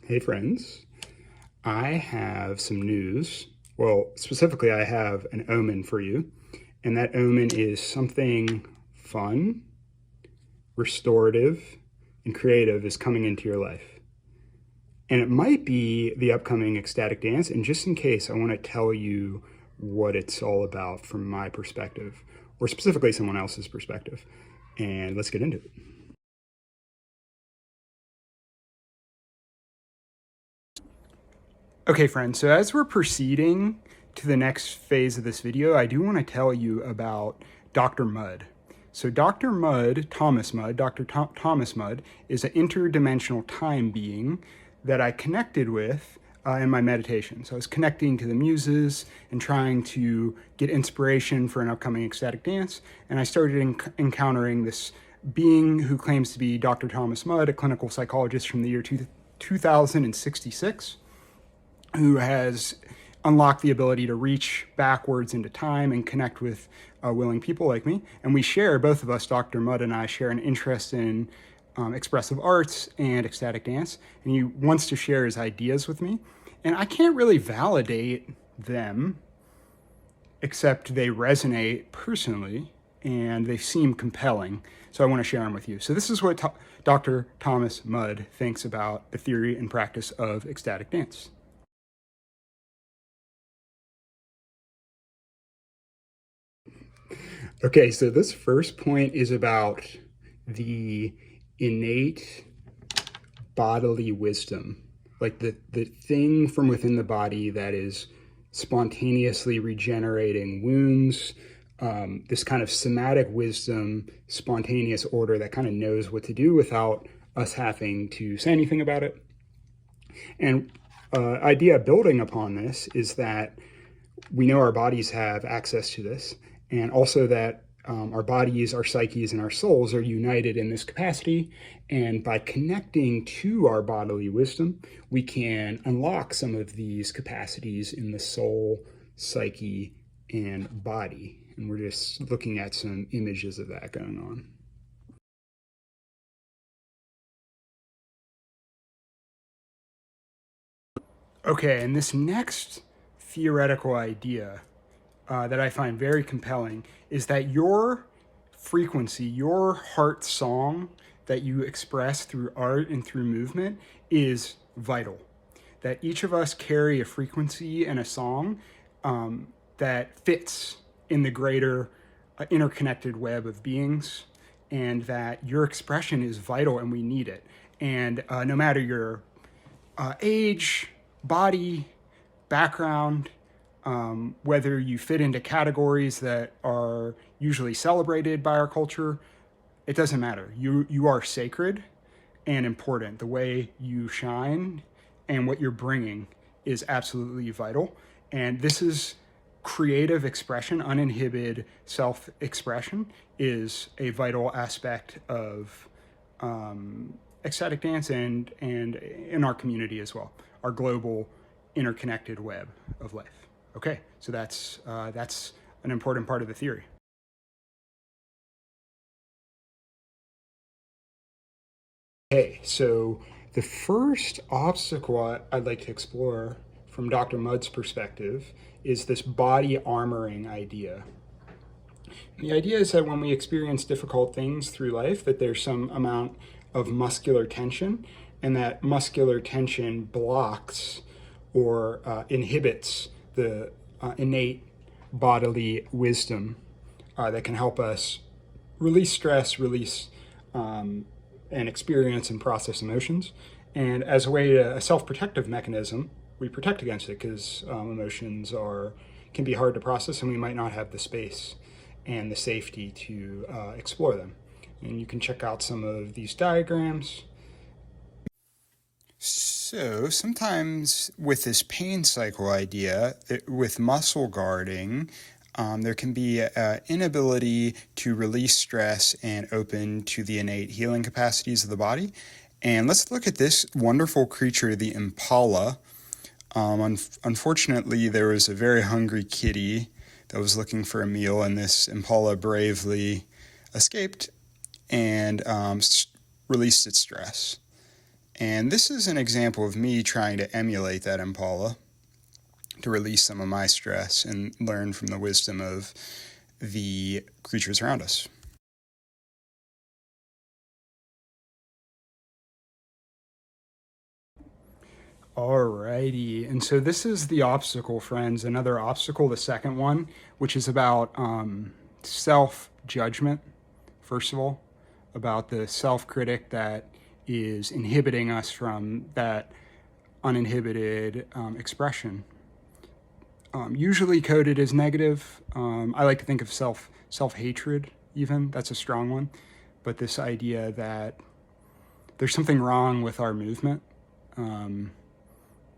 Hey friends, I have some news. Well, specifically, I have an omen for you, and that omen is something fun, restorative, and creative is coming into your life. And it might be the upcoming ecstatic dance, and just in case, I want to tell you what it's all about from my perspective, or specifically someone else's perspective. And let's get into it. Okay, friends, so as we're proceeding to the next phase of this video, I do want to tell you about Dr. Mudd. So Dr. Mudd, Thomas Mudd, Thomas Mudd, is an interdimensional time being that I connected with in my meditation. So I was connecting to the muses and trying to get inspiration for an upcoming ecstatic dance, and I started encountering this being who claims to be Dr. Thomas Mudd, a clinical psychologist from the year 2066. Who has unlocked the ability to reach backwards into time and connect with willing people like me. And we share, both of us, Dr. Mudd and I, share an interest in expressive arts and ecstatic dance. And he wants to share his ideas with me. And I can't really validate them, except they resonate personally and they seem compelling. So I want to share them with you. So this is what Dr. Thomas Mudd thinks about the theory and practice of ecstatic dance. Okay, so this first point is about the innate bodily wisdom, like the thing from within the body that is spontaneously regenerating wounds, this kind of somatic wisdom, spontaneous order that kind of knows what to do without us having to say anything about it. And idea building upon this is that we know our bodies have access to this, and also that our bodies, our psyches, and our souls are united in this capacity. And by connecting to our bodily wisdom, we can unlock some of these capacities in the soul, psyche, and body. And we're just looking at some images of that going on. Okay, and this next theoretical idea that I find very compelling is that your frequency, your heart song that you express through art and through movement is vital. That each of us carry a frequency and a song that fits in the greater interconnected web of beings, and that your expression is vital and we need it. And no matter your age, body, background, whether you fit into categories that are usually celebrated by our culture, it doesn't matter. You are sacred and important. The way you shine and what you're bringing is absolutely vital. And this is creative expression, uninhibited self-expression is a vital aspect of ecstatic dance and in our community as well, our global interconnected web of life. Okay, so that's an important part of the theory. Okay, so the first obstacle I'd like to explore from Dr. Mudd's perspective is this body armoring idea. And the idea is that when we experience difficult things through life, that there's some amount of muscular tension, and that muscular tension blocks or inhibits the innate bodily wisdom that can help us release stress, release and experience and process emotions. And as a way to a self-protective mechanism, we protect against it because emotions can be hard to process, and we might not have the space and the safety to explore them. And you can check out some of these diagrams. So sometimes with this pain cycle idea, with muscle guarding, there can be an inability to release stress and open to the innate healing capacities of the body. And let's look at this wonderful creature, the impala. Unfortunately, there was a very hungry kitty that was looking for a meal, and this impala bravely escaped and released its stress. And this is an example of me trying to emulate that impala to release some of my stress and learn from the wisdom of the creatures around us. Alrighty, and so this is the obstacle, friends. Another obstacle, the second one, which is about self-judgment, first of all, about the self-critic that is inhibiting us from that uninhibited expression. Usually coded as negative. I like to think of self-hatred even. That's a strong one. But this idea that there's something wrong with our movement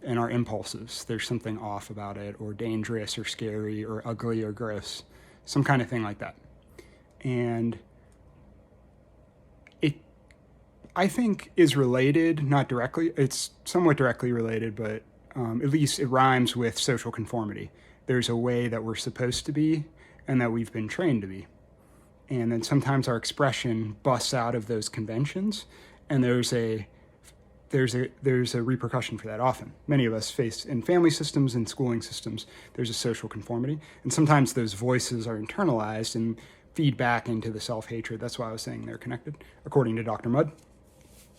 and our impulses. There's something off about it, or dangerous or scary or ugly or gross. Some kind of thing like that. And it, I think, is related, not directly. It's somewhat directly related, but at least it rhymes with social conformity. There's a way that we're supposed to be and that we've been trained to be. And then sometimes our expression busts out of those conventions, and there's a repercussion for that often. Many of us face in family systems and schooling systems, there's a social conformity. And sometimes those voices are internalized and feed back into the self-hatred. That's why I was saying they're connected, according to Dr. Mudd.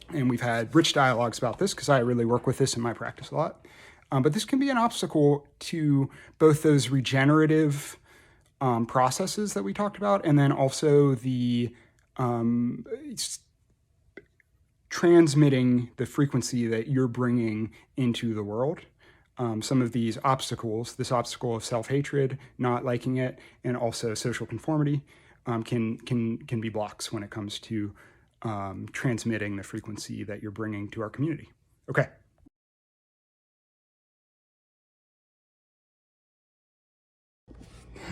And we've had rich dialogues about this because I really work with this in my practice a lot. But this can be an obstacle to both those regenerative processes that we talked about, and then also the transmitting the frequency that you're bringing into the world. Some of these obstacles, this obstacle of self-hatred, not liking it, and also social conformity, can be blocks when it comes to transmitting the frequency that you're bringing to our community. Okay.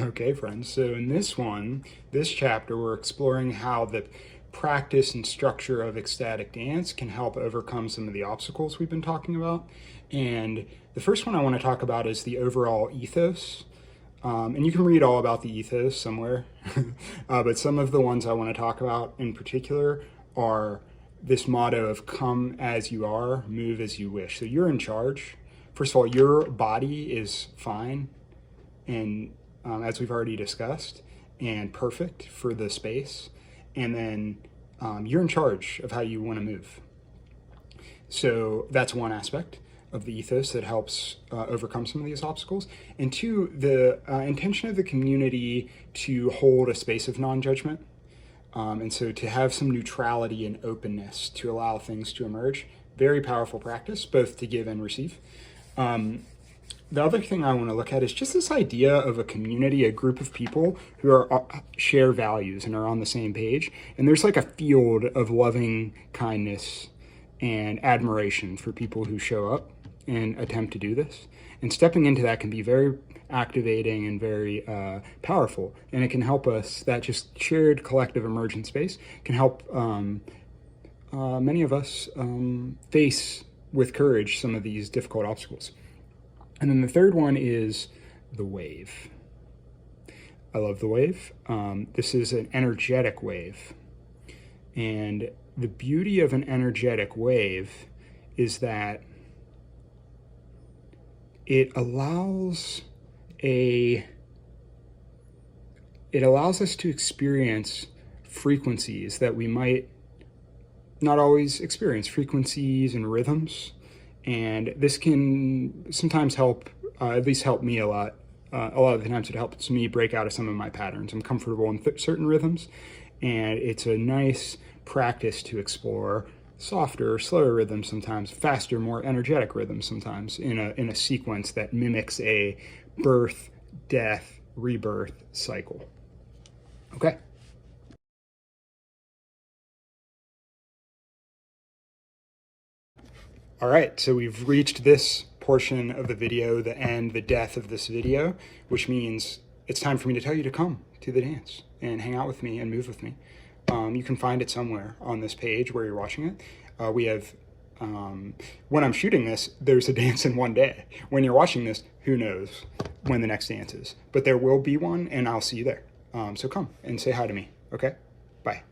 Okay, friends, so in this chapter, we're exploring how the practice and structure of ecstatic dance can help overcome some of the obstacles we've been talking about. And the first one I want to talk about is the overall ethos. And you can read all about the ethos somewhere, but some of the ones I want to talk about in particular are this motto of come as you are, move as you wish. So you're in charge. First of all, your body is fine, and as we've already discussed, and perfect for the space. And then you're in charge of how you want to move. So that's one aspect of the ethos that helps overcome some of these obstacles. And two, the intention of the community to hold a space of non-judgment. And so to have some neutrality and openness to allow things to emerge. Very powerful practice, both to give and receive. The other thing I want to look at is just this idea of a community, a group of people who are share values and are on the same page. And there's like a field of loving kindness and admiration for people who show up and attempt to do this. And stepping into that can be very activating and very powerful. And it can help us, that just shared collective emergent space can help many of us face with courage some of these difficult obstacles. And then the third one is the wave. I love the wave. This is an energetic wave. And the beauty of an energetic wave is that it allows us to experience frequencies that we might not always experience, frequencies and rhythms. And this can sometimes help, at least help me a lot. A lot of the times it helps me break out of some of my patterns. I'm comfortable in certain rhythms, and it's a nice practice to explore softer, slower rhythms sometimes, faster, more energetic rhythms sometimes in a sequence that mimics a birth, death, rebirth cycle. Okay. All right, so we've reached this portion of the video, the end, the death of this video, which means it's time for me to tell you to come to the dance and hang out with me and move with me. You can find it somewhere on this page where you're watching it. We have, when I'm shooting this, there's a dance in one day. When you're watching this, who knows when the next dance is. But there will be one, and I'll see you there. So come and say hi to me, okay? Bye.